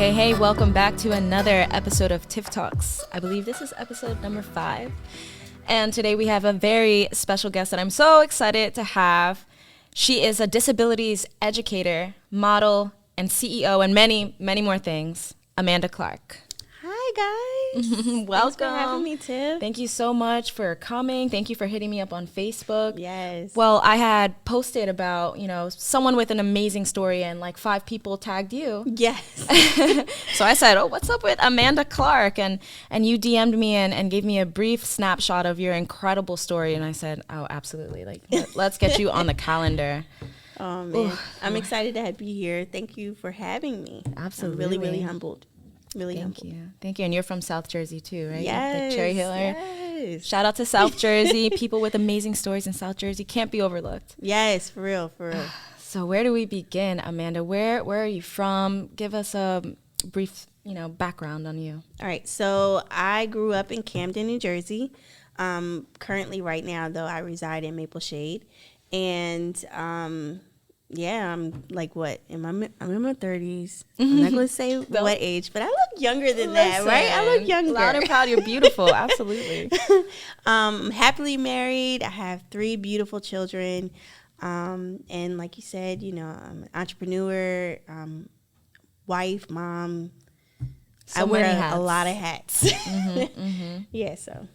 Hey, welcome back to another episode of Tiff Talks. I believe this is episode number 5. And today we have a very special guest that I'm so excited to have. She is a disabilities educator, model, and CEO, and many, many more things. Amanda Clark. Hi, guys. Welcome. Thanks for having me, Tiff. Thank you so much for coming. Thank you for hitting me up on Facebook. Yes. Well, I had posted about, someone with an amazing story, and like 5 people tagged you. Yes. So I said, what's up with Amanda Clark? And you DM'd me and gave me a brief snapshot of your incredible story. And I said, oh, absolutely. Let's get you on the calendar. Oh, man. I'm excited to be here. Thank you for having me. Absolutely. I'm really, really humbled. Thank you. And you're from South Jersey too, right? Yes. The Cherry Hiller. Yes. Shout out to South Jersey. People with amazing stories in South Jersey can't be overlooked. Yes, for real. So where do we begin, Amanda? Where are you from? Give us a brief, background on you. All right. So I grew up in Camden, New Jersey. Currently, right now, though, I reside in Maple Shade. And I'm like, what? I'm in my 30s. I'm not going to say what age, but I look younger than that, right? I look younger. Loud and proud, you're beautiful. Absolutely. Happily married. I have 3 beautiful children. And like you said, I'm an entrepreneur, wife, mom. So I wear a lot of hats. Yeah, so.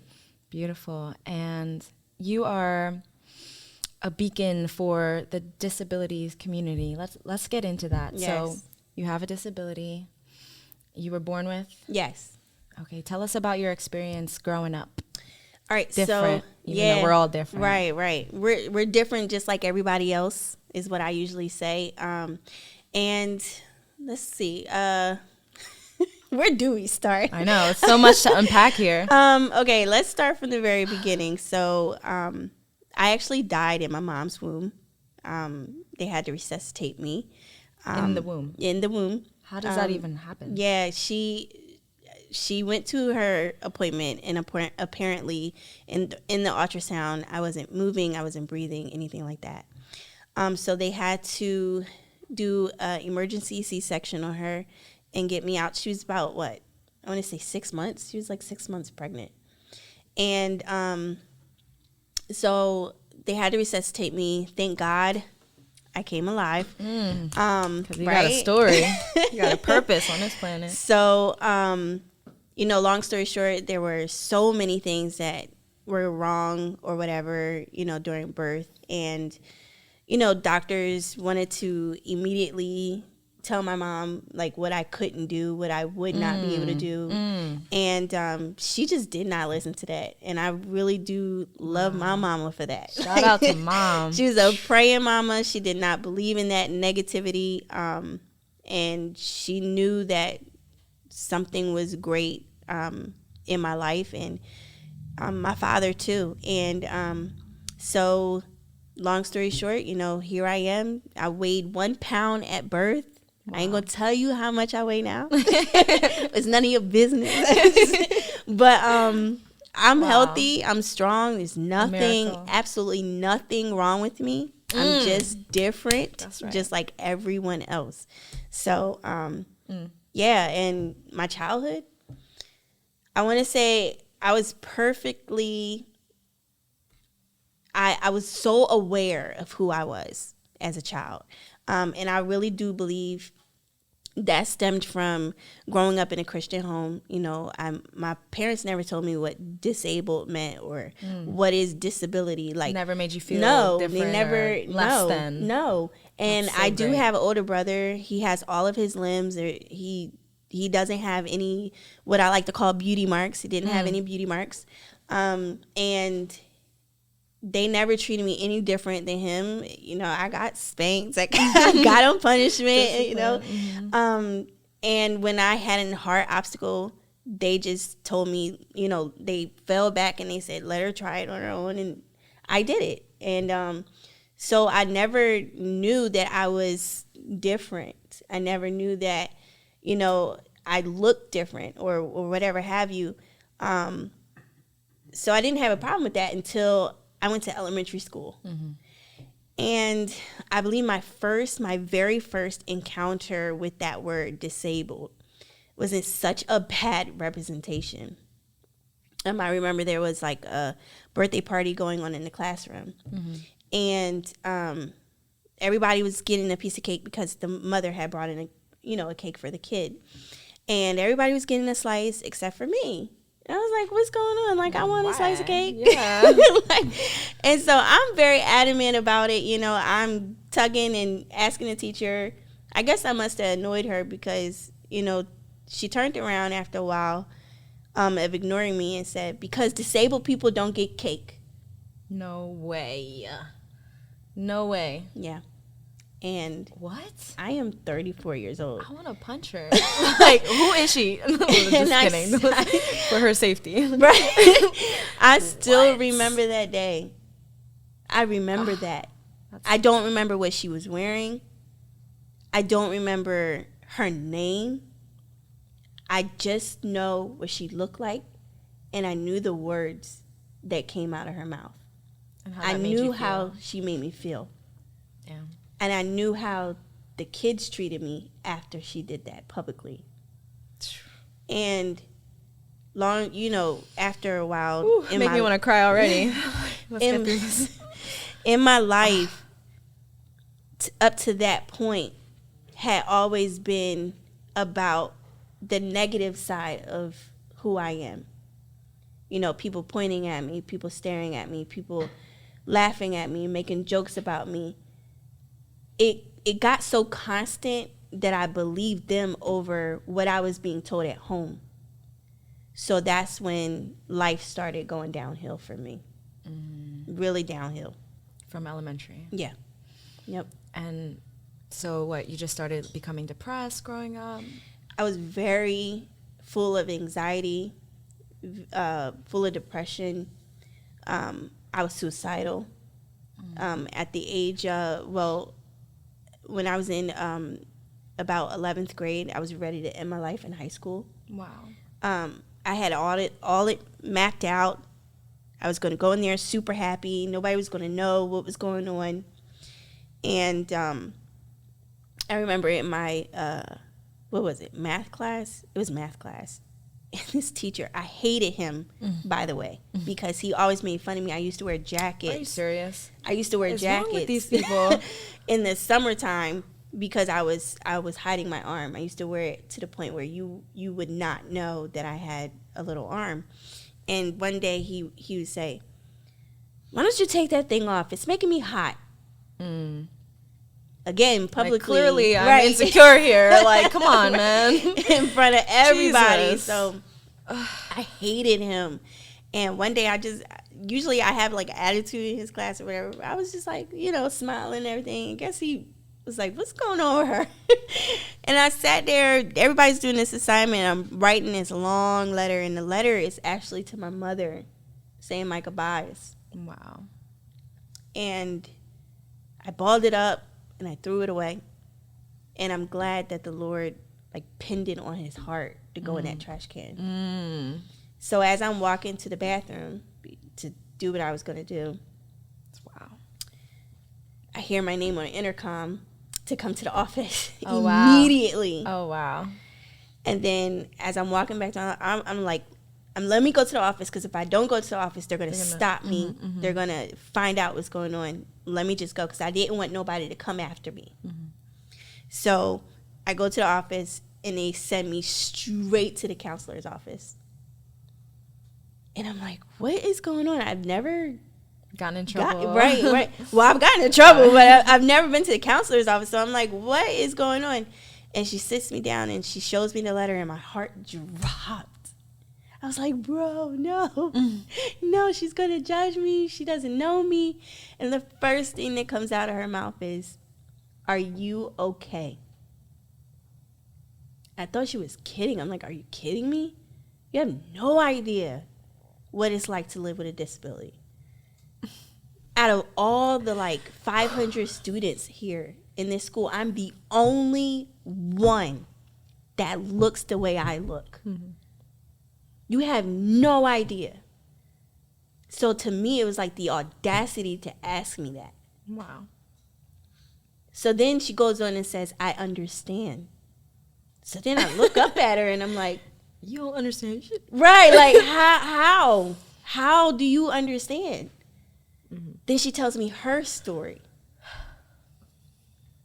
Beautiful. And you are a beacon for the disabilities community. Let's get into that. Yes. So you have a disability you were born with? Yes. Okay, tell us about your experience growing up. All right, Different, even though we're all different. Right. We're different just like everybody else is what I usually say. And let's see. Where do we start? I know, it's so much to unpack here. Okay, let's start from the very beginning. So, I actually died in my mom's womb. They had to resuscitate me. In the womb? In the womb. How does that even happen? Yeah, she went to her appointment, and apparently in the ultrasound, I wasn't moving, I wasn't breathing, anything like that. So they had to do an emergency C-section on her and get me out. She was about, I want to say 6 months. She was like 6 months pregnant. And so they had to resuscitate me. Thank God I came alive. Because you got a story. You got a purpose on this planet. So, long story short, there were so many things that were wrong or whatever, during birth. And, doctors wanted to immediately tell my mom like what I couldn't do, what I would not be able to do. And she just did not listen to that. And I really do love my mama for that. Shout out to mom. She was a praying mama. She did not believe in that negativity. And she knew that something was great in my life, and my father too. And so long story short, here I am. I weighed 1 pound at birth. Wow. I ain't going to tell you how much I weigh now. It's none of your business. But I'm healthy. I'm strong. There's nothing, absolutely nothing wrong with me. I'm just different. That's right. Just like everyone else. So, yeah. And my childhood, I want to say I was perfectly, I was so aware of who I was as a child. And I really do believe that stemmed from growing up in a Christian home. My parents never told me what disabled meant or what is disability. Like, never made you feel different. They never, less than. No. And so I do great. have an older brother. He has all of his limbs. He doesn't have any, what I like to call beauty marks. He didn't have any beauty marks. And they never treated me any different than him. I got spanked. I got on punishment, And when I had a heart obstacle, they just told me, they fell back and they said, let her try it on her own. And I did it. And so I never knew that I was different. I never knew that, I looked different or whatever have you. So I didn't have a problem with that until I went to elementary school. And I believe my very first encounter with that word disabled was in such a bad representation. I remember there was like a birthday party going on in the classroom, and everybody was getting a piece of cake because the mother had brought in a cake for the kid, and everybody was getting a slice except for me. And I was like, "What's going on? Like, I want a slice of cake." Yeah. And so I'm very adamant about it. I'm tugging and asking the teacher. I guess I must have annoyed her because she turned around after a while. Of ignoring me and said, because disabled people don't get cake. No way. No way. Yeah. And what? I am 34 years old. I want to punch her. Like, who is she? Just kidding. For her safety. Right. I still remember that day. I remember that. I don't remember what she was wearing. I don't remember her name. I just know what she looked like, and I knew the words that came out of her mouth. And I knew how she made me feel. Yeah. And I knew how the kids treated me after she did that publicly. And after a while, make me want to cry already. In my life, up to that point, had always been about the negative side of who I am. People pointing at me, people staring at me, people laughing at me, making jokes about me. It got so constant that I believed them over what I was being told at home. So that's when life started going downhill for me. Really downhill. From elementary. Yeah. Yep. And so what, you just started becoming depressed growing up? I was very full of anxiety, full of depression. I was suicidal. At the age when I was in about 11th grade, I was ready to end my life in high school. Wow. I had all it mapped out. I was going to go in there super happy. Nobody was going to know what was going on. And I remember in my math class? It was math class. And this teacher, I hated him, by the way, because he always made fun of me. I used to wear jackets. Are you serious? I used to wear jackets. Wrong with these people? In the summertime because I was hiding my arm. I used to wear it to the point where you would not know that I had a little arm. And one day he would say, "Why don't you take that thing off? It's making me hot." Again, publicly. Like, clearly, I'm insecure here. Like, come on, man. In front of everybody. Jesus. So I hated him. And one day usually I have like attitude in his class or whatever. I was just like, smiling and everything. I guess he was like, "What's going on with her?" And I sat there. Everybody's doing this assignment. I'm writing this long letter. And the letter is actually to my mother saying my goodbyes. Wow. And I balled it up. And I threw it away. And I'm glad that the Lord pinned it on his heart to go in that trash can. So as I'm walking to the bathroom to do what I was going to do, wow, I hear my name on the intercom to come to the office immediately. Wow. Oh, wow. And then as I'm walking back down, I'm like, let me go to the office, because if I don't go to the office, they're going to stop me. They're going to find out what's going on. Let me just go, because I didn't want nobody to come after me. So I go to the office, and they send me straight to the counselor's office. And I'm like, what is going on? I've never gotten in trouble. Right. Well, I've gotten in trouble, but I've never been to the counselor's office. So I'm like, what is going on? And she sits me down, and she shows me the letter, and my heart dropped. I was like, bro, no. No, she's going to judge me. She doesn't know me. And the first thing that comes out of her mouth is, "Are you okay?" I thought she was kidding. I'm like, are you kidding me? You have no idea what it's like to live with a disability. Out of all the 500 students here in this school, I'm the only one that looks the way I look. You have no idea. So to me, it was like the audacity to ask me that. Wow. So then she goes on and says, "I understand." So then I look up at her and I'm like, you don't understand shit. Right, like how do you understand? Then she tells me her story.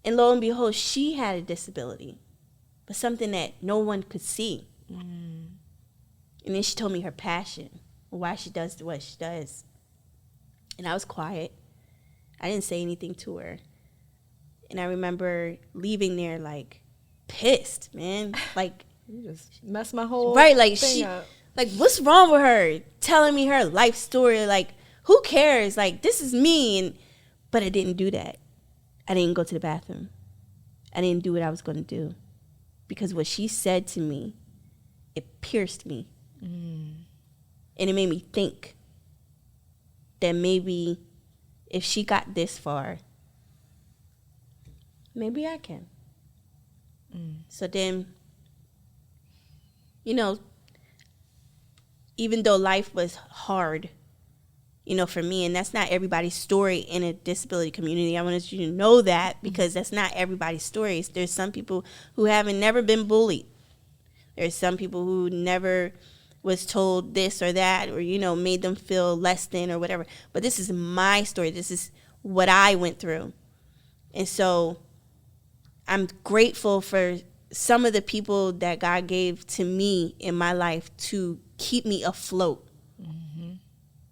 And lo and behold, she had a disability, but something that no one could see. And then she told me her passion, why she does what she does. And I was quiet. I didn't say anything to her. And I remember leaving there like pissed, man. Like, you just messed my whole like thing up. Like, what's wrong with her? Telling me her life story. Like, who cares? Like, this is me. But I didn't do that. I didn't go to the bathroom. I didn't do what I was going to do. Because what she said to me, it pierced me. And it made me think that maybe if she got this far, maybe I can. So then, you know, even though life was hard, you know, for me, and that's not everybody's story in a disability community. I wanted you to know that, because that's not everybody's stories. There's some people who never been bullied. There's some people who never was told this or that, or, you know, made them feel less than or whatever. But this is my story. This is what I went through. And so I'm grateful for some of the people that God gave to me in my life to keep me afloat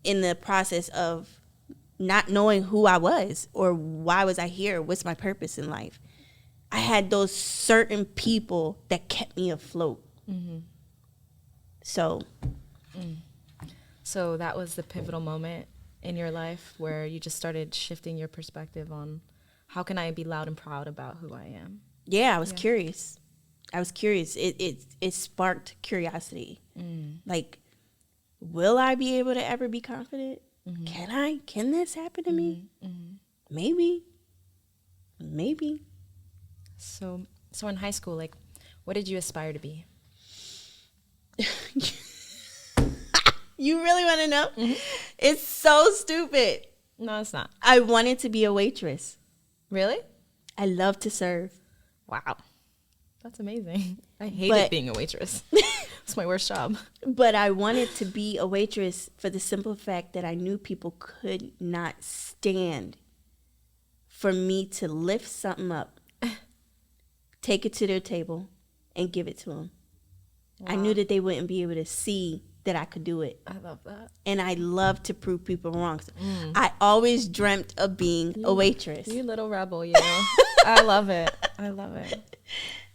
in the process of not knowing who I was or why was I here, what's my purpose in life. I had those certain people that kept me afloat. So that was the pivotal moment in your life where you just started shifting your perspective on how can I be loud and proud about who I am. Yeah, I was curious. It sparked curiosity. Like, will I be able to ever be confident? Can this happen to me? Maybe. So in high school, like, what did you aspire to be? You really want to know? It's so stupid. No, it's not. I wanted to be a waitress. Really? I love to serve. Wow. That's amazing. I hated being a waitress. It's my worst job. But I wanted to be a waitress for the simple fact that I knew people could not stand for me to lift something up, take it to their table, and give it to them. Wow. I knew that they wouldn't be able to see that I could do it. I love that. And I love to prove people wrong. I always dreamt of being a waitress. You little rebel, you know. I love it.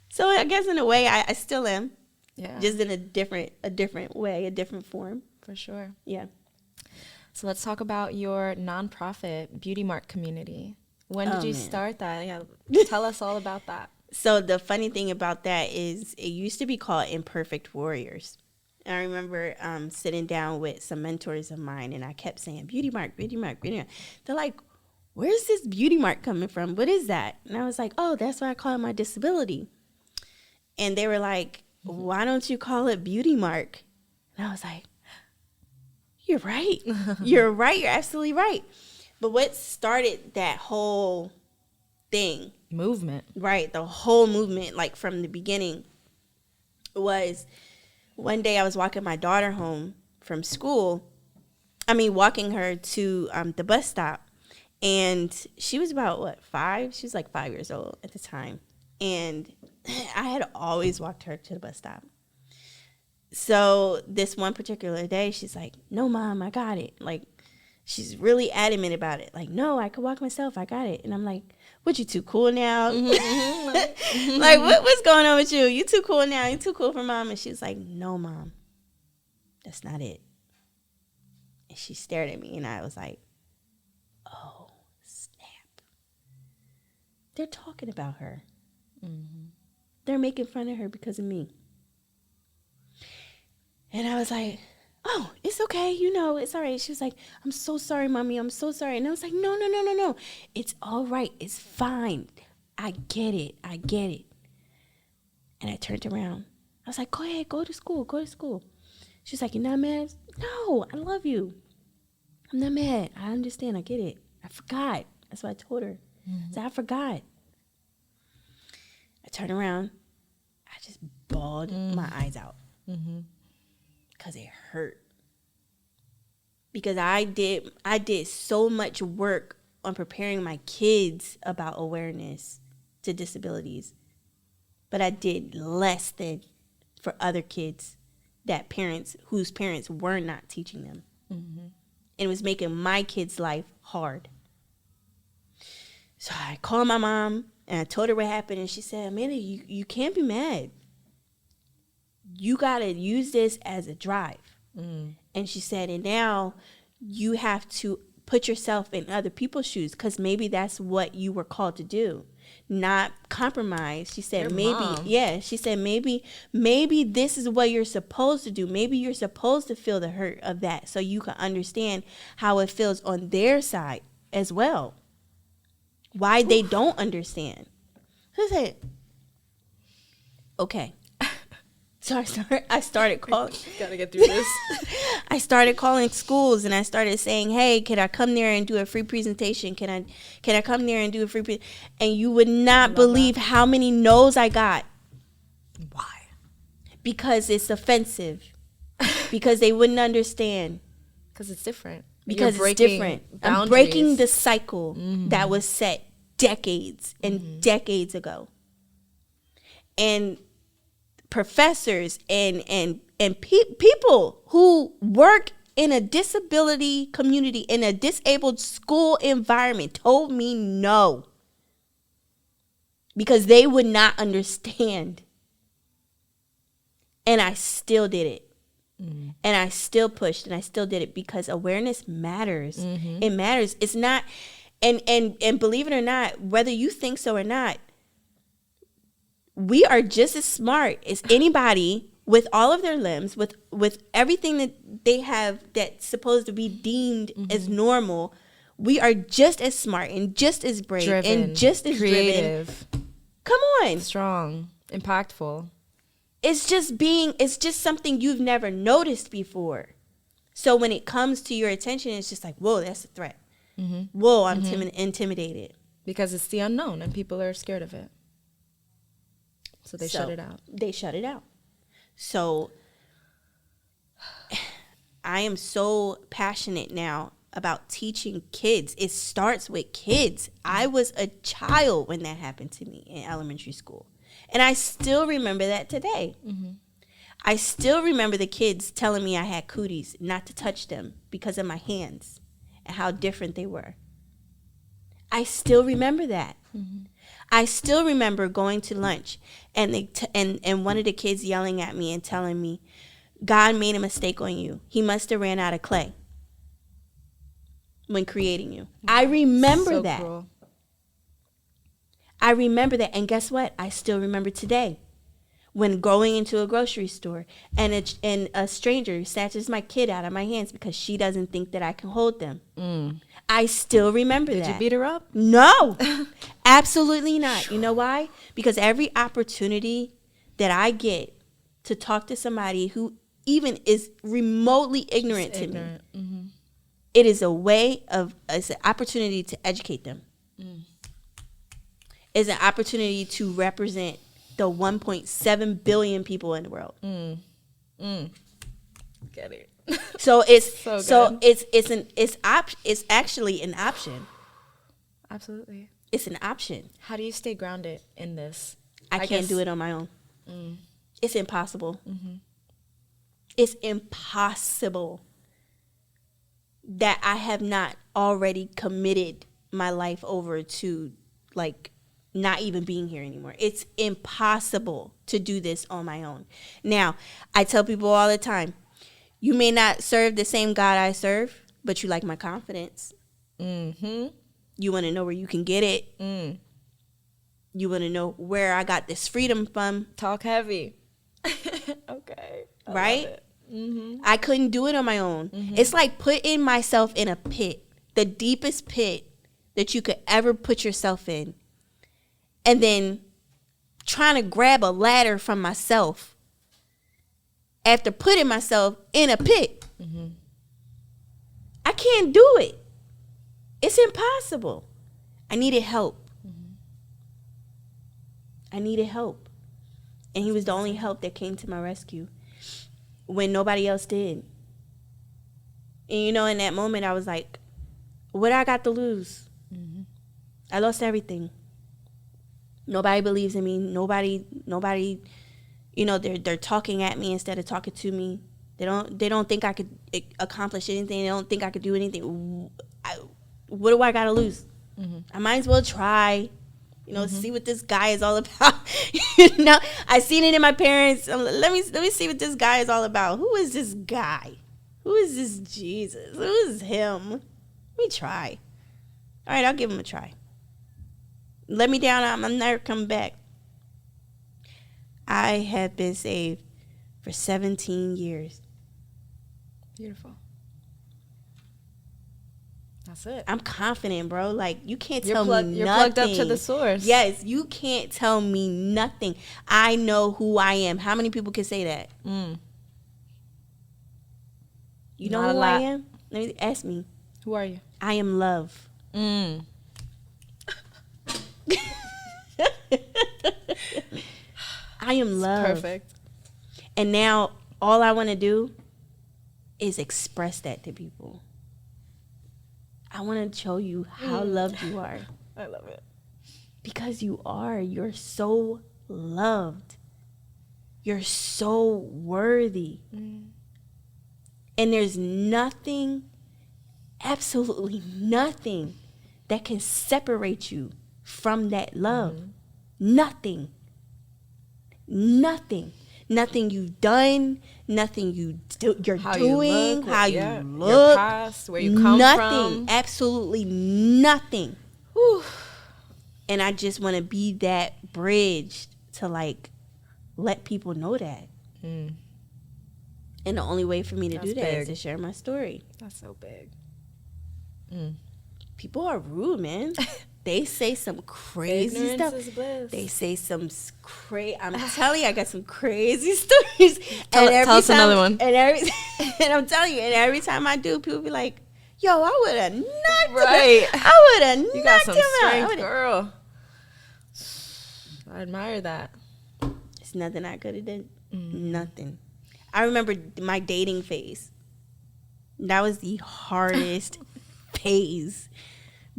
So I guess in a way I still am. Yeah. Just in a different way, a different form. For sure. Yeah. So let's talk about your nonprofit, Beautymark Community. When did you start that? Yeah. Tell us all about that. So the funny thing about that is it used to be called Imperfect Warriors. And I remember sitting down with some mentors of mine, and I kept saying, Beautymark, Beautymark, Beautymark. They're like, where's this Beautymark coming from? What is that? And I was like, oh, that's what I call my disability. And they were like, why don't you call it Beautymark? And I was like, you're right. You're right. You're absolutely right. But what started that whole thing? Movement. Right. The whole movement, like from the beginning, was one day I was walking my daughter home from school. Walking her to the bus stop. And she was about, 5? She was like 5 years old at the time. And I had always walked her to the bus stop. So this one particular day, she's like, no, Mom, I got it. Like, she's really adamant about it. Like, no, I could walk myself. I got it. And I'm like, what, you too cool now? Like, what's going on with you? You too cool now. You too cool for Mom. And she was like, no, Mom, that's not it. And she stared at me, and I was like, oh, snap. They're talking about her. They're making fun of her because of me. And I was like, oh, it's okay. You know, it's all right. She was like, I'm so sorry, Mommy. I'm so sorry. And I was like, no. It's all right. It's fine. I get it. And I turned around. I was like, go ahead. Go to school. She's like, you're not mad? No, I love you. I'm not mad. I understand. I get it. I forgot. That's what I told her. So I forgot. I turned around. I just bawled my eyes out because it hurt. Because I did so much work on preparing my kids about awareness to disabilities, but I did less than for other kids whose parents were not teaching them. And it was making my kids' life hard. So I called my mom and I told her what happened, and she said, Amanda, you can't be mad. You got to use this as a drive. And she said, and now you have to put yourself in other people's shoes, because maybe that's what you were called to do, not compromise. She said, she said, maybe this is what you're supposed to do. Maybe you're supposed to feel the hurt of that so you can understand how it feels on their side as well. Why they don't understand. So I said, okay. So I started calling. Gotta get through this. I started calling schools and I started saying, hey, can I come there and do a free presentation? Can I come there and do a free presentation? And you would not believe how many no's I got. Why? Because it's offensive. Because they wouldn't understand. Because it's different. Because it's different. Boundaries. I'm breaking the cycle that was set decades and decades ago. And professors and people who work in a disability community, in a disabled school environment, told me no. Because they would not understand. And I still did it. And I still pushed and I still did it because awareness matters. It matters. It's not, and believe it or not, whether you think so or not, we are just as smart as anybody with all of their limbs, with everything that they have that's supposed to be deemed as normal. We are just as smart and just as brave and just as creative. Come on. Strong, impactful. It's just something you've never noticed before. So when it comes to your attention, it's just like, whoa, that's a threat. Whoa, I'm intimidated. Because it's the unknown and people are scared of it. So they shut it out. They shut it out. So I am so passionate now about teaching kids. It starts with kids. I was a child when that happened to me in elementary school. And I still remember that today. I still remember the kids telling me I had cooties, not to touch them because of my hands and how different they were. I still remember that. I still remember going to lunch and and one of the kids yelling at me and telling me, God made a mistake on you. He must have ran out of clay when creating you. I remember that. Cruel. I remember that. And guess what? I still remember today when going into a grocery store and a stranger snatches my kid out of my hands because she doesn't think that I can hold them. I still remember that. Did you beat her up? No, absolutely not. You know why? Because every opportunity that I get to talk to somebody who even is remotely ignorant to me, it is it's an opportunity to educate them. It's an opportunity to represent the 1.7 billion people in the world. Get it. So it's actually an option. Absolutely. It's an option. How do you stay grounded in this? I can't do it on my own. It's impossible. It's impossible that I have not already committed my life over to not even being here anymore. It's impossible to do this on my own. Now, I tell people all the time, you may not serve the same God I serve, but you like my confidence. You want to know where you can get it. You want to know where I got this freedom from. Talk heavy. Okay. Right? I couldn't do it on my own. It's like putting myself in a pit, the deepest pit that you could ever put yourself in, and then trying to grab a ladder from myself after putting myself in a pit. I can't do it. It's impossible. I needed help. I needed help. And he was the only help that came to my rescue when nobody else did. And, you know, in that moment, I was like, what I got to lose? Mm-hmm. I lost everything. Nobody believes in me. Nobody, you know, they're talking at me instead of talking to me. They don't think I could accomplish anything. They don't think I could do anything. What do I got to lose? Mm-hmm. I might as well try, you know, see what this guy is all about. You know, I seen it in my parents. Let me see what this guy is all about. Who is this guy? Who is this Jesus? Who is him? Let me try. All right, I'll give him a try. Let me down, I'm never coming back. I have been saved for 17 years. Beautiful. That's it. I'm confident, bro. Like, you can't tell me nothing. You're plugged up to the source. Yes, you can't tell me nothing. I know who I am. How many people can say that? You know who I am? Let me ask me. Who are you? I am love. I am love. Perfect. And now all I want to do is express that to people. I want to show you how loved you are. I love it. Because you are. You're so loved. You're so worthy. And there's nothing, absolutely nothing, that can separate you from that love. Nothing. Nothing. Nothing you've done, nothing you're doing, how you look, your past, where you come from. Nothing. Absolutely nothing. Whew. And I just want to be that bridge to, like, let people know that. And the only way for me to do that is to share my story. That's so big. People are rude, man. They say some crazy Ignorance stuff. is bliss. They say some crazy. I'm telling you, I got some crazy stories. Tell us another one. And I'm telling you, and every time I do, people be like, "Yo, I would have knocked him right. out. I would have knocked him out." You got some strength, girl. I admire that. It's nothing I could have done. Nothing. I remember my dating phase. That was the hardest phase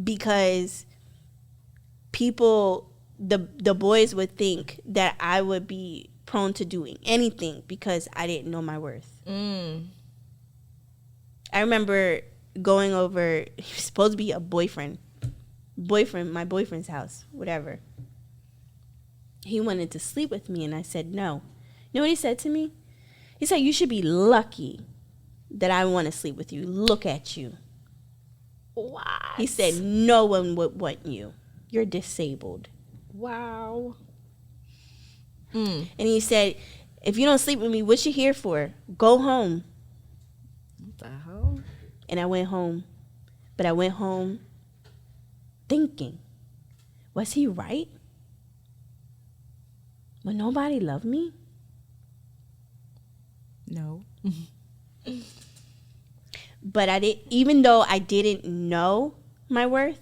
because people, the boys would think that I would be prone to doing anything because I didn't know my worth. I remember going over, he was supposed to be a boyfriend, my boyfriend's house, whatever. He wanted to sleep with me, and I said no. You know what he said to me? He said, "You should be lucky that I want to sleep with you. Look at you." What? He said, "No one would want you. You're disabled." Wow. And he said, "If you don't sleep with me, what you here for? Go home." What the hell? And I went home. But I went home thinking, was he right? Will nobody love me? No. But even though I didn't know my worth,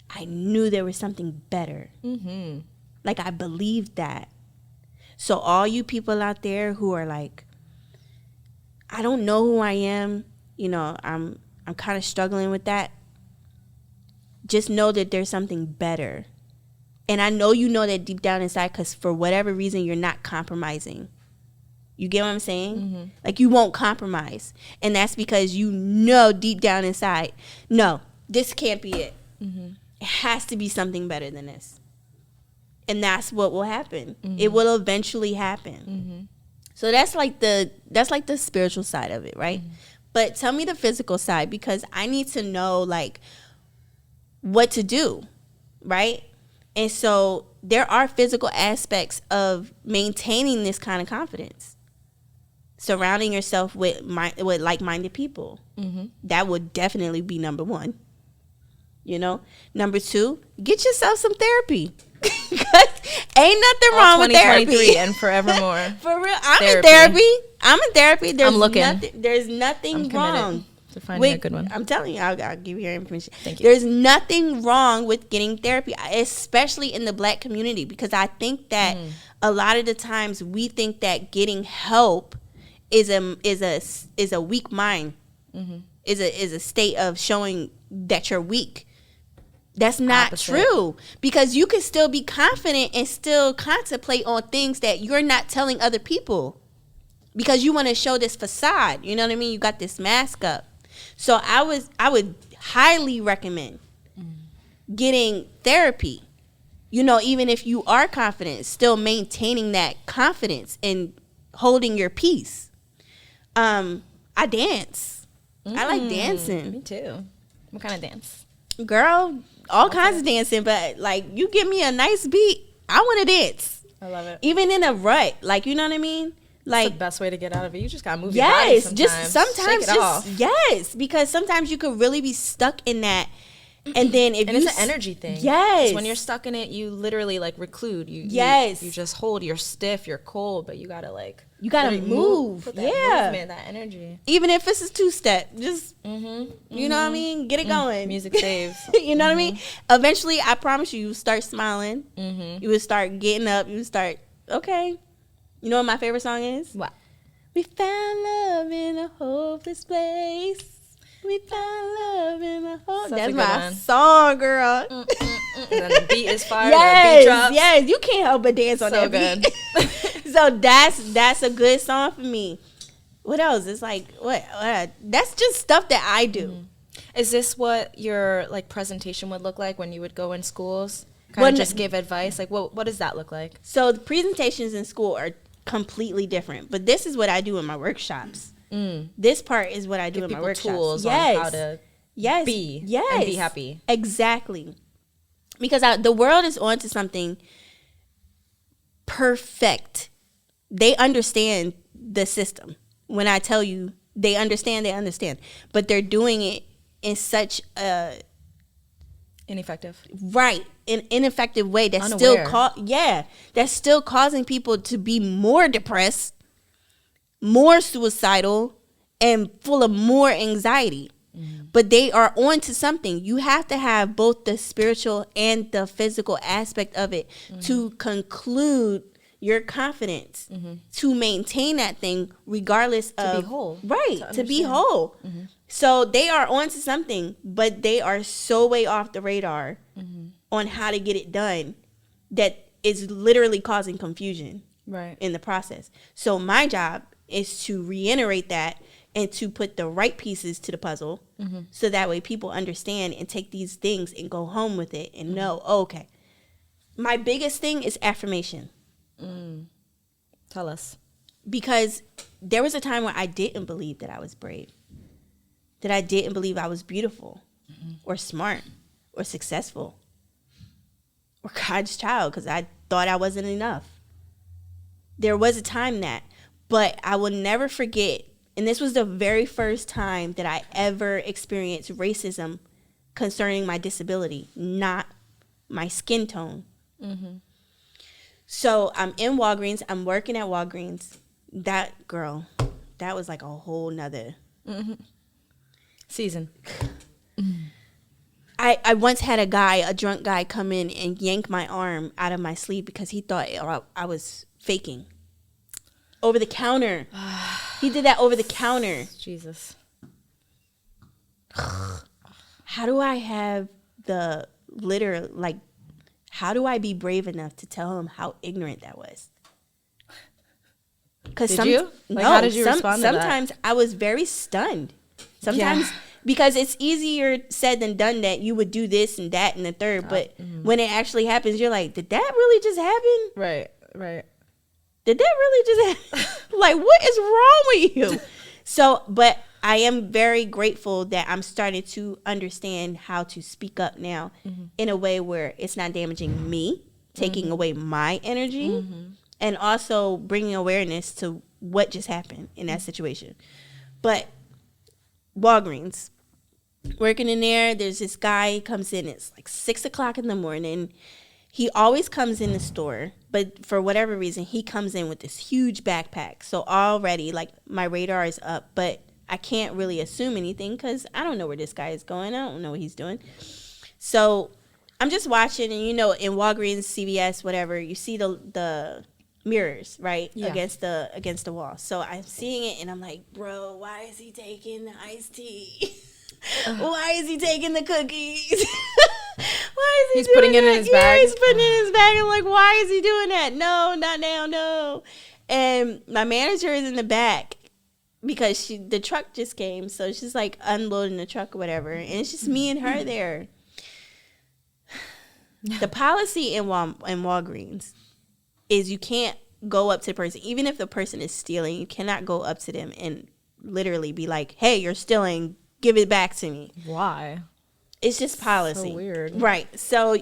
I knew there was something better. Like, I believed that. So all you people out there who are like, I don't know who I am, you know, I'm kind of struggling with that. Just know that there's something better. And I know you know that deep down inside, because for whatever reason, you're not compromising. You get what I'm saying? Like, you won't compromise. And that's because you know deep down inside, no, this can't be it. It has to be something better than this. And that's what will happen. It will eventually happen. So that's like the spiritual side of it, right? But tell me the physical side, because I need to know, like, what to do, right? And so there are physical aspects of maintaining this kind of confidence. Surrounding yourself with like-minded people. That would definitely be number one. You know? Number two, get yourself some therapy. Ain't nothing wrong with therapy. And forevermore. For real. I'm in therapy. There's I'm looking. There's nothing wrong. To finding a good one. I'm telling you, I'll give you your information. Thank you. There's nothing wrong with getting therapy, especially in the Black community, because I think that a lot of the times we think that getting help is a weak mind, is a state of showing that you're weak. That's not true, because you can still be confident and still contemplate on things that you're not telling other people because you want to show this facade. You know what I mean? You got this mask up. So I would highly recommend getting therapy. You know, even if you are confident, still maintaining that confidence and holding your peace. I dance. I like dancing. Me too. What kind of dance? Girl, all kinds of dancing, but like you give me a nice beat, I want to dance. I love it. Even in a rut, like, you know what I mean? Like, that's the best way to get out of it. You just gotta move your body sometimes. Shake it off. Yes, because sometimes you could really be stuck in that, and then if it's an energy thing. Yes, when you're stuck in it, you literally like reclude. You just hold. You're stiff. You're cold, but you gotta move. Put that movement, that energy. Even if it's a 2-step, just you know what I mean. Get it going. Music saves. You know what I mean. Eventually, I promise you start smiling. You would start getting up. You would start okay. You know what my favorite song is? What? We found love in a hopeless place. We found love in a hopeless. That's my song, girl. And then the beat is fire. Yes, the beat drops. Yes. You can't help but dance on that beat. So that's a good song for me. What else? It's like what? That's just stuff that I do. Is this what your like presentation would look like when you would go in schools? Kind of just give advice. Like what does that look like? So the presentations in school are completely different, but this is what I do in my workshops. This part is what I do in my workshops. Tools on how to be and be happy. Exactly, because the world is onto something perfect. They understand the system. When I tell you they understand, but they're doing it in such a ineffective way that's that's still causing people to be more depressed, more suicidal, and full of more anxiety. But they are on to something. You have to have both the spiritual and the physical aspect of it to conclude your confidence, to maintain that thing regardless of... To be whole. Right, to be whole. So they are onto something, but they are so way off the radar on how to get it done that it's literally causing confusion in the process. So my job is to reiterate that and to put the right pieces to the puzzle so that way people understand and take these things and go home with it and know, okay. My biggest thing is affirmation. Tell us. Because there was a time where I didn't believe that I was brave. That I didn't believe I was beautiful or smart or successful or God's child because I thought I wasn't enough. There was a time but I will never forget, and this was the very first time that I ever experienced racism concerning my disability, not my skin tone. So I'm in Walgreens. I'm working at Walgreens. That was like a whole nother... season. I once had a drunk guy come in and yank my arm out of my sleeve because he thought I was faking. Over the counter. He did that over the counter. Jesus. How do I have how do I be brave enough to tell him how ignorant that was? Did you? How did you respond to that? Sometimes I was very stunned. Sometimes because it's easier said than done that you would do this and that and the third, but when it actually happens, you're like, did that really just happen? Right. Did that really just happen? Like, what is wrong with you? So, but I am very grateful that I'm starting to understand how to speak up now in a way where it's not damaging me, taking away my energy, and also bringing awareness to what just happened in that situation. But Walgreens, working in there's this guy, he comes in, it's like 6:00 in the morning. He always comes in the store, but for whatever reason, he comes in with this huge backpack. So already, like, my radar is up, but I can't really assume anything because I don't know where this guy is going. I don't know what he's doing. So I'm just watching, and in Walgreens, CVS, whatever, you see the mirrors, right? Yeah. Against the wall. So I'm seeing it, and I'm like, bro, why is he taking the iced tea? Why is he taking the cookies? Why is he putting it in his bag? Yeah, he's putting it in his bag. I'm like, why is he doing that? No, not now, no. And my manager is in the back because the truck just came, so she's like unloading the truck or whatever, and it's just me and her there. The policy in Walgreens is you can't go up to the person, even if the person is stealing. You cannot go up to them and literally be like, "Hey, you're stealing. Give it back to me." Why? It's just policy. So weird. Right. So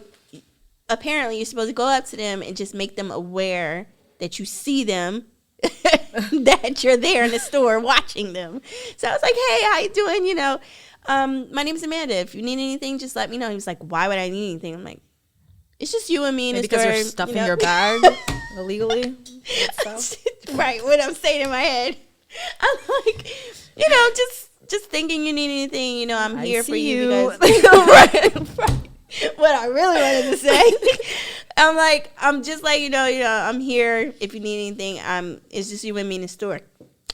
apparently you're supposed to go up to them and just make them aware that you see them, that you're there in the store watching them. So I was like, "Hey, how you doing? My name's Amanda. If you need anything, just let me know." He was like, "Why would I need anything?" I'm like, "It's just you and me in the store." Because you're stuffing your bag illegally? Right. What I'm saying in my head. I'm like, just thinking you need anything, I'm here for you. Because right. What I really wanted to say. I'm just like, I'm here if you need anything. It's just you and me in the store.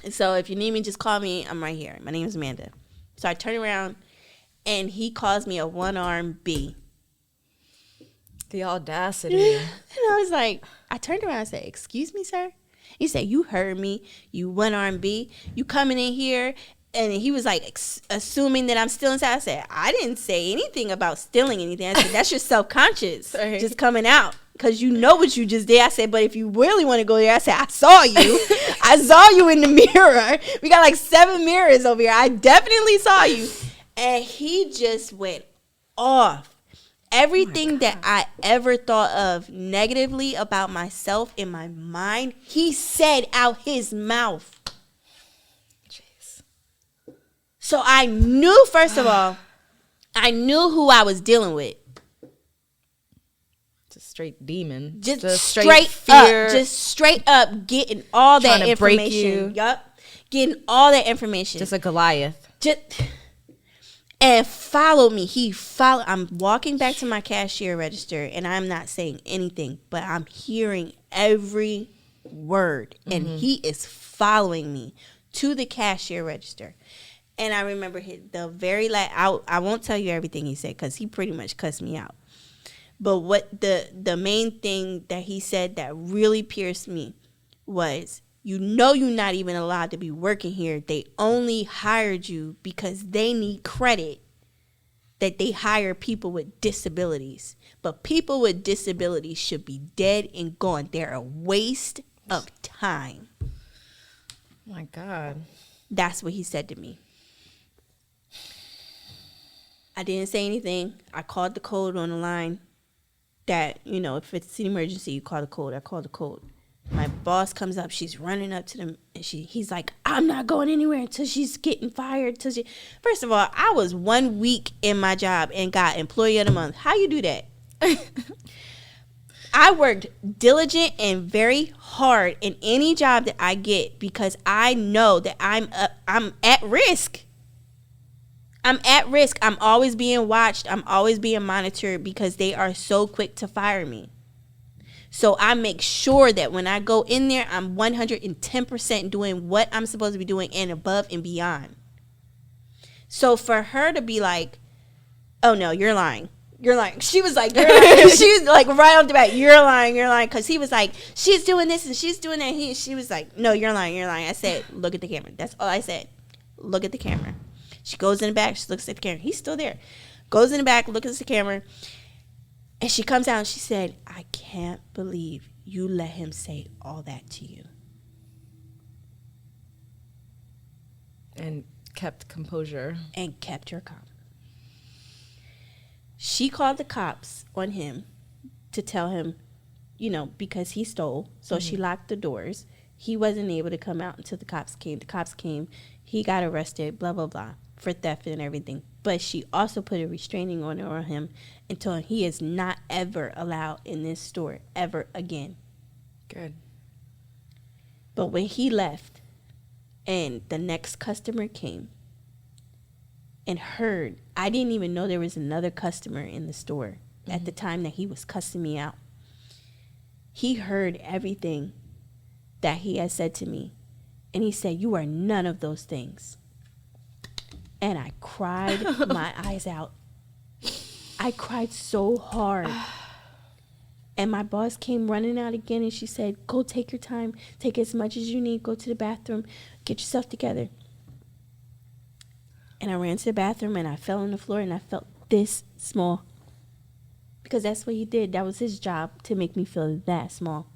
And so if you need me, just call me. I'm right here. My name is Amanda. So I turn around, and he calls me a one-armed B. The audacity. And I was like, I turned around and said, "Excuse me, sir?" He said, "You heard me, you one-armed B. You coming in here." And he was like assuming that I'm still inside. I said, "I didn't say anything about stealing anything." I said, "That's your self-conscious just coming out because you know what you just did." I said, "But if you really want to go there," I said, "I saw you. I saw you in the mirror. We got like 7 mirrors over here. I definitely saw you." And he just went off. Everything that I ever thought of negatively about myself in my mind, he said out his mouth. Jeez. So I knew, first of all, I knew who I was dealing with. Just straight demon. Just straight fear. Just straight up getting all that information. Yup. Getting all that information. Just a Goliath. And followed me. I'm walking back to my cashier register, and I'm not saying anything, but I'm hearing every word. Mm-hmm. And he is following me to the cashier register. And I remember the very last, I won't tell you everything he said because he pretty much cussed me out. But what the main thing that he said that really pierced me was, "You're not even allowed to be working here. They only hired you because they need credit that they hire people with disabilities. But people with disabilities should be dead and gone. They're a waste of time." My God. That's what he said to me. I didn't say anything. I called the code on the line that, if it's an emergency, you call the code. I called the code. My boss comes up. She's running up to them, and he's like, "I'm not going anywhere until she's getting fired." First of all, I was 1 week in my job and got Employee of the Month. How you do that? I worked diligent and very hard in any job that I get because I know that I'm at risk. I'm at risk. I'm always being watched. I'm always being monitored because they are so quick to fire me. So I make sure that when I go in there, I'm 110% doing what I'm supposed to be doing and above and beyond. So for her to be like, "Oh, no, you're lying. You're lying." She was like, "You're lying." She was like right off the bat, "You're lying. You're lying." Because he was like, "She's doing this and she's doing that." She was like, "No, you're lying. You're lying." I said, "Look at the camera." That's all I said. Look at the camera. She goes in the back. She looks at the camera. He's still there. Goes in the back, looks at the camera. And she comes out and she said, "I can't believe you let him say all that to you." And kept composure. And kept her calm. She called the cops on him to tell him, because he stole. So she locked the doors. He wasn't able to come out until the cops came. The cops came. He got arrested, blah, blah, blah, for theft and everything. But she also put a restraining order on him until he is not ever allowed in this store ever again. Good. But when he left And the next customer came and heard. I didn't even know there was another customer in the store at the time that he was cussing me out. He heard everything that he had said to me. And he said, "You are none of those things." And I cried my eyes out. I cried so hard. And my boss came running out again, and she said, "Go take your time. Take as much as you need. Go to the bathroom. Get yourself together." And I ran to the bathroom, and I fell on the floor, and I felt this small. Because that's what he did. That was his job, to make me feel that small.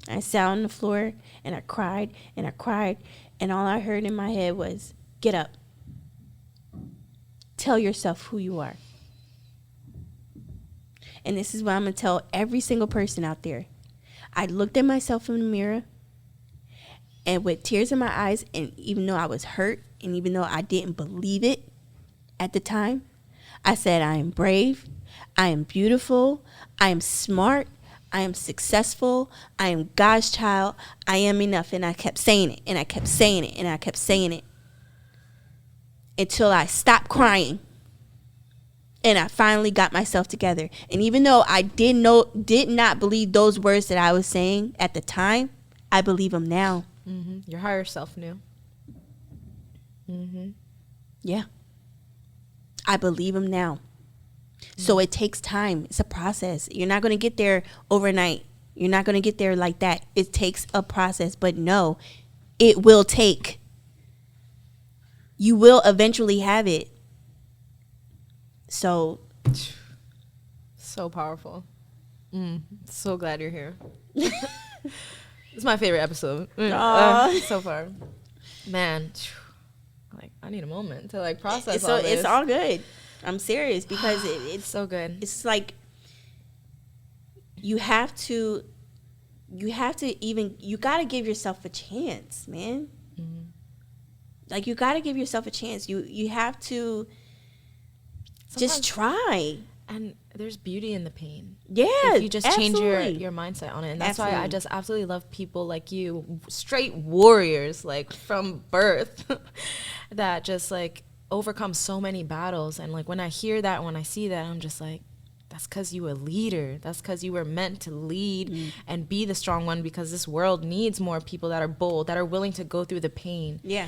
I sat on the floor, and I cried, and I cried. And all I heard in my head was, "Get up. Tell yourself who you are." And this is what I'm going to tell every single person out there. I looked at myself in the mirror, and with tears in my eyes, and even though I was hurt, and even though I didn't believe it at the time, I said, "I am brave. I am beautiful. I am smart. I am successful. I am God's child. I am enough." And I kept saying it, and I kept saying it, and I kept saying it until I stopped crying. And I finally got myself together. And even though I did not believe those words that I was saying at the time, I believe them now. Your higher self knew. Yeah. I believe them now. So it takes time. It's a process. You're not going to get there overnight. You're not going to get there like that. It takes a process. But no, it will take. You will eventually have it. So powerful. So glad you're here. It's my favorite episode so far. Man, like I need a moment to like process all this. It's all good. I'm serious because it's so good. It's like you got to give yourself a chance, man. Like you got to give yourself a chance. You have to just try. And there's beauty in the pain. Yeah, if you just absolutely. change your mindset on it. And that's why I just absolutely love people like you, straight warriors, like from birth, that just like overcome so many battles. And like when I hear that, when I see that, I'm just like, that's because you a leader. That's because you were meant to lead and be the strong one, because this world needs more people that are bold, that are willing to go through the pain. Yeah.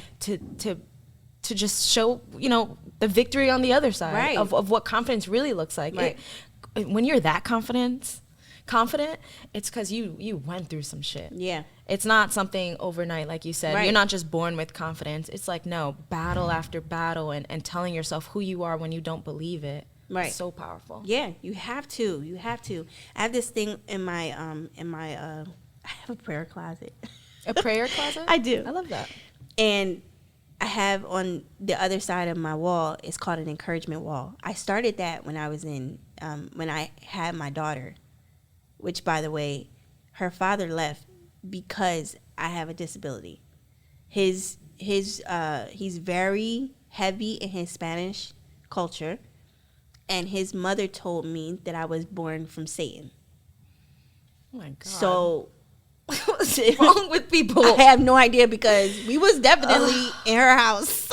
To just show, the victory on the other side of what confidence really looks like. Right. When you're that confident, it's because you went through some shit. Yeah. It's not something overnight, like you said. Right. You're not just born with confidence. It's like, no, battle after battle and telling yourself who you are when you don't believe it. Right. It's so powerful. Yeah, you have to. You have to. I have this thing in my I have a prayer closet. A prayer closet? I do. I love that. And I have on the other side of my wall, it's called an encouragement wall. I started that when I was when I had my daughter, which, by the way, her father left because I have a disability. He's very heavy in his Spanish culture, and his mother told me that I was born from Satan. Oh my God. So what's wrong with people? I have no idea, because we was definitely in her house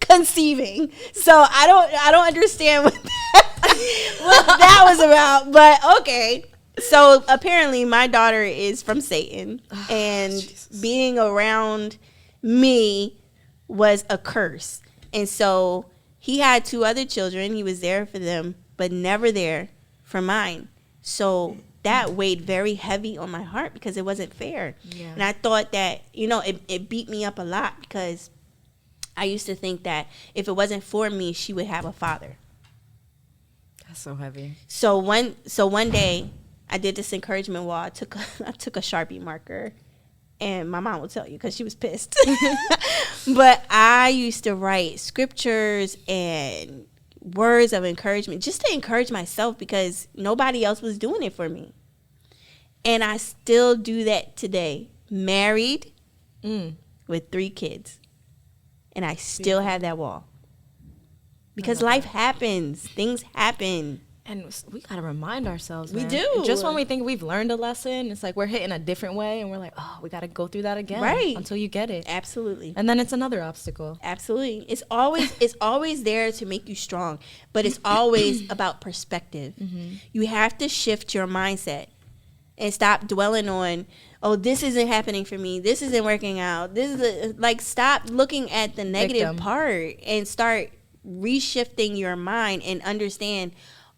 conceiving. So I don't understand what that was about. But okay. So apparently my daughter is from Satan, and being around me was a curse. And so he had 2 other children. He was there for them, but never there for mine. So that weighed very heavy on my heart, because it wasn't fair. Yeah. And I thought that, it beat me up a lot, because I used to think that if it wasn't for me, she would have a father. That's so heavy. So one day I did this encouragement wall. I took a Sharpie marker, and my mom will tell you because she was pissed. But I used to write scriptures and words of encouragement just to encourage myself, because nobody else was doing it for me. And I still do that today. Married with 3 kids. And I still have that wall. Because life happens. Things happen. And we got to remind ourselves, We man. do. Just when we think we've learned a lesson, it's like we're hitting a different way and we're like, oh, we got to go through that again. Right. Until you get it. Absolutely. And then it's another obstacle. Absolutely. It's always there to make you strong, but it's always about perspective. Mm-hmm. You have to shift your mindset and stop dwelling on, oh, this isn't happening for me. This isn't working out. Stop looking at the negative part and start reshifting your mind and understand,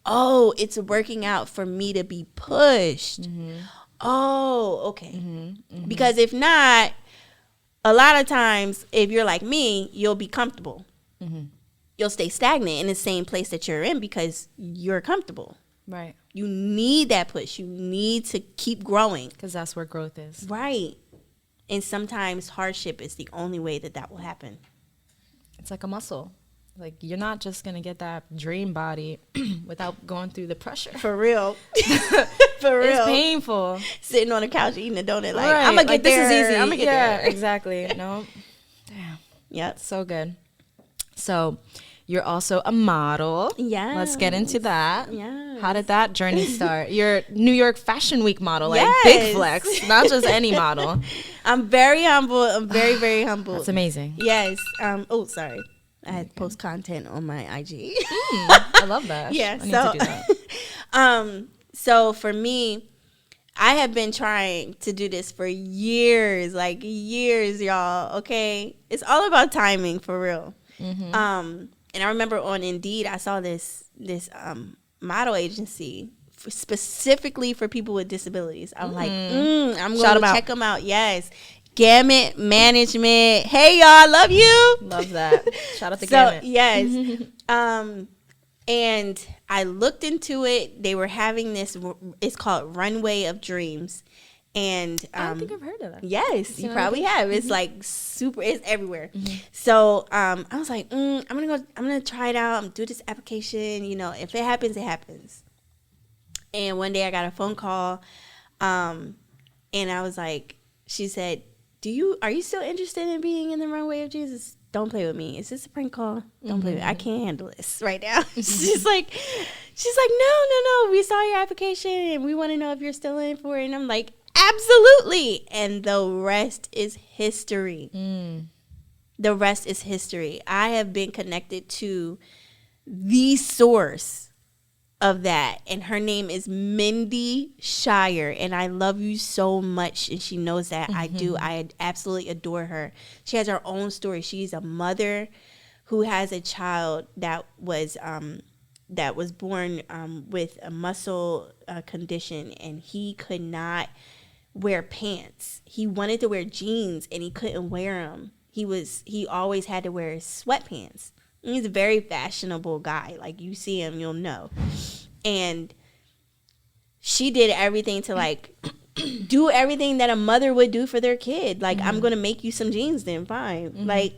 oh, it's working out for me to be pushed. Mm-hmm. Oh, okay. Mm-hmm. Mm-hmm. Because if not, a lot of times, if you're like me, you'll be comfortable. Mm-hmm. You'll stay stagnant in the same place that you're in because you're comfortable. Right. You need that push. You need to keep growing. Because that's where growth is. Right. And sometimes hardship is the only way that will happen. It's like a muscle. Like, you're not just going to get that dream body without going through the pressure. For real. For real. It's painful. Sitting on the couch eating a donut like, right. I'm going to get there. This is easy. I'm going to get there. Exactly. No. Damn. Yep. So good. So, you're also a model. Yeah. Let's get into that. Yeah. How did that journey start? You're New York Fashion Week model, like yes. big flex, not just any model. I'm very humble. I'm very, very humble. That's amazing. Yes. Oh, sorry. I had to post content on my IG. I love that. Yeah. I need to do that. So for me, I have been trying to do this for years, y'all. Okay. It's all about timing, for real. Mm-hmm. And I remember on Indeed, I saw this model agency specifically for people with disabilities. I'm like, I'm going to check them out. Yes. Gamut Management. Hey, y'all. Love you. Love that. Shout out to Gamut. Yes. And I looked into it. They were having this, it's called Runway of Dreams. And I don't think I've heard of that. Yes, you probably have. It's like super, it's everywhere. Mm-hmm. So I was like, I'm gonna try it out. I'm do this application. You know, if it happens, it happens. And one day I got a phone call, and I was like, she said, are you still interested in being in the Runway of Jesus? Don't play with me. Is this a prank call? Don't play with me. I can't handle this right now. She's like, no. We saw your application and we want to know if you're still in for it. And I'm like, absolutely. And the rest is history. The rest is history. I have been connected to the source of that, and her name is Mindy Shire, and I love you so much, and she knows that. I do. I absolutely adore her. She has her own story. She's a mother who has a child that was born with a muscle condition, and he could not wear pants. He wanted to wear jeans, and he couldn't wear them. He always had to wear sweatpants. He's a very fashionable guy. Like, you see him, you'll know. And she did everything to, like, do everything that a mother would do for their kid. Like, I'm going to make you some jeans then, fine. Like,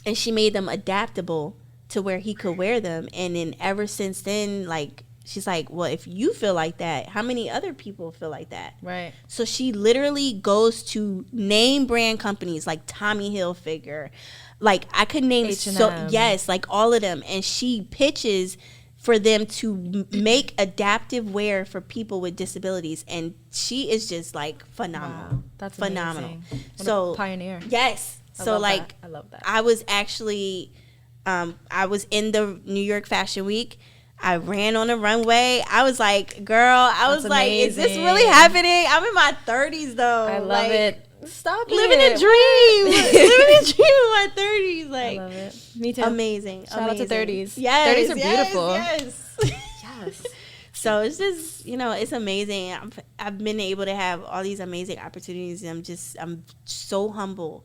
and she made them adaptable to where he could wear them. And then ever since then, like, she's like, well, if you feel like that, how many other people feel like that? Right. So she literally goes to name brand companies like Tommy Hilfiger. Like, I could name H&M. yes, like all of them. And she pitches for them to make adaptive wear for people with disabilities. And she is just, like, phenomenal. Wow, that's phenomenal. Amazing. So a pioneer. Yes. So, like, I love that. I was actually, I was in the New York Fashion Week. I ran on the runway. I was like, girl, That's like, is this really happening? I'm in my 30s, though. I love it. Stop living it. a dream. Living a dream in my 30s. Like, I love it. Me too. Amazing. Shout out to 30s. Yes. 30s are beautiful. Yes. Yes. So it's just, it's amazing. I've been able to have all these amazing opportunities. And I'm so humbled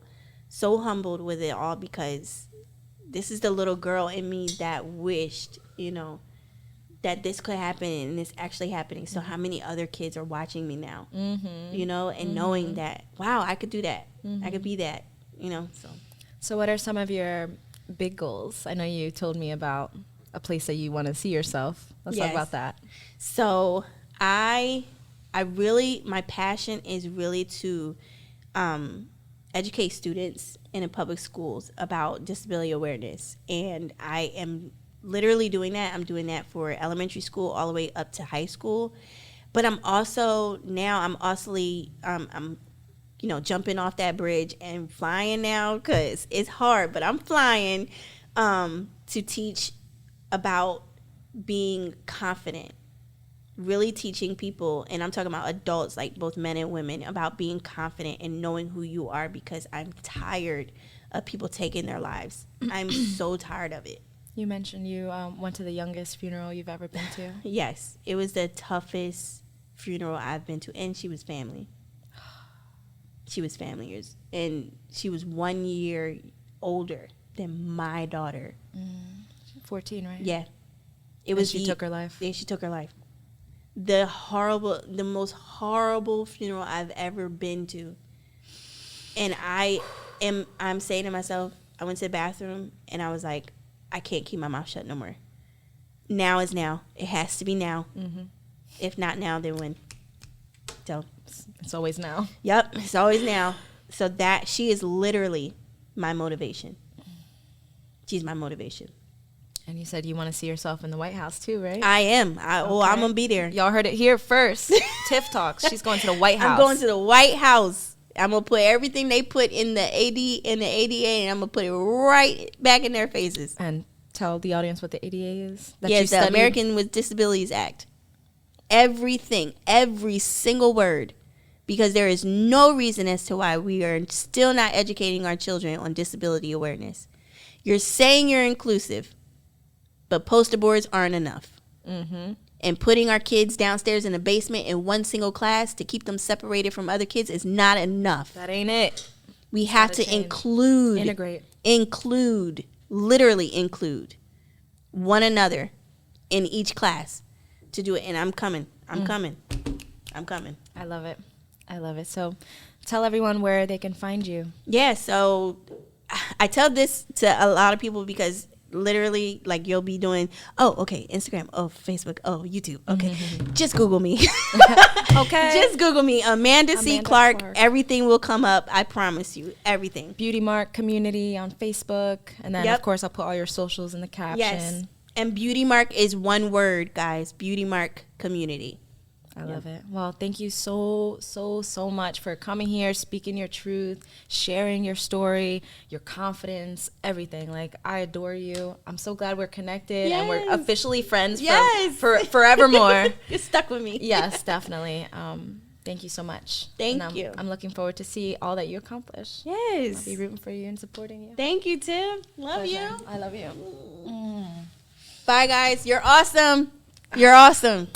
with it all, because this is the little girl in me that wished, that this could happen, and it's actually happening. So how many other kids are watching me now, and knowing that, wow, I could do that. I could be that, So what are some of your big goals? I know you told me about a place that you want to see yourself. Let's talk about that. So I really, my passion is really to educate students in the public schools about disability awareness. And I am literally doing that. I'm doing that for elementary school all the way up to high school. But I'm also jumping off that bridge and flying now, because it's hard, but I'm flying to teach about being confident. Really teaching people, and I'm talking about adults, like both men and women, about being confident and knowing who you are, because I'm tired of people taking their lives. I'm so tired of it. You mentioned you went to the youngest funeral you've ever been to. Yes, it was the toughest funeral I've been to, and she was family. She was family years, and she was 1 year older than my daughter. 14, right? Yeah. She took her life. Yeah, she took her life. The most horrible funeral I've ever been to. And I'm saying to myself, I went to the bathroom and I was like, I can't keep my mouth shut no more. Now is now. It has to be now. Mm-hmm. If not now, then when? So it's always now. Yep, it's always now. So that she is literally my motivation. She's my motivation. And you said you want to see yourself in the White House too, right? I am. I'm going to be there. Y'all heard it here first. Tiff Talks. She's going to the White House. I'm going to the White House. I'm going to put everything they put in the ADA, and I'm going to put it right back in their faces. And tell the audience what the ADA is. Yes, the American with Disabilities Act. Everything, every single word. Because there is no reason as to why we are still not educating our children on disability awareness. You're saying you're inclusive, but poster boards aren't enough. Mm-hmm. And putting our kids downstairs in the basement in one single class to keep them separated from other kids is not enough. That ain't it. We have to literally include one another in each class to do it. And I'm coming. I'm coming. I love it. So tell everyone where they can find you. Yeah, so I tell this to a lot of people because literally, like, you'll be doing, Instagram, Facebook, YouTube. Okay, just Google me. Okay. Just Google me, Amanda C. Clark. Everything will come up. I promise you, everything. Beautymark Community on Facebook. And then, of course, I'll put all your socials in the caption. Yes. And Beautymark is one word, guys. Beautymark Community. I love it. Well, thank you so much for coming here, speaking your truth, sharing your story, your confidence, everything. Like, I adore you. I'm so glad we're connected and we're officially friends for forevermore. You're stuck with me. Yes, definitely. Thank you so much. Thank you. I'm looking forward to see all that you accomplish. Yes. I'll be rooting for you and supporting you. Thank you, Tiff. Love you. I love you. Bye, guys. You're awesome. You're awesome.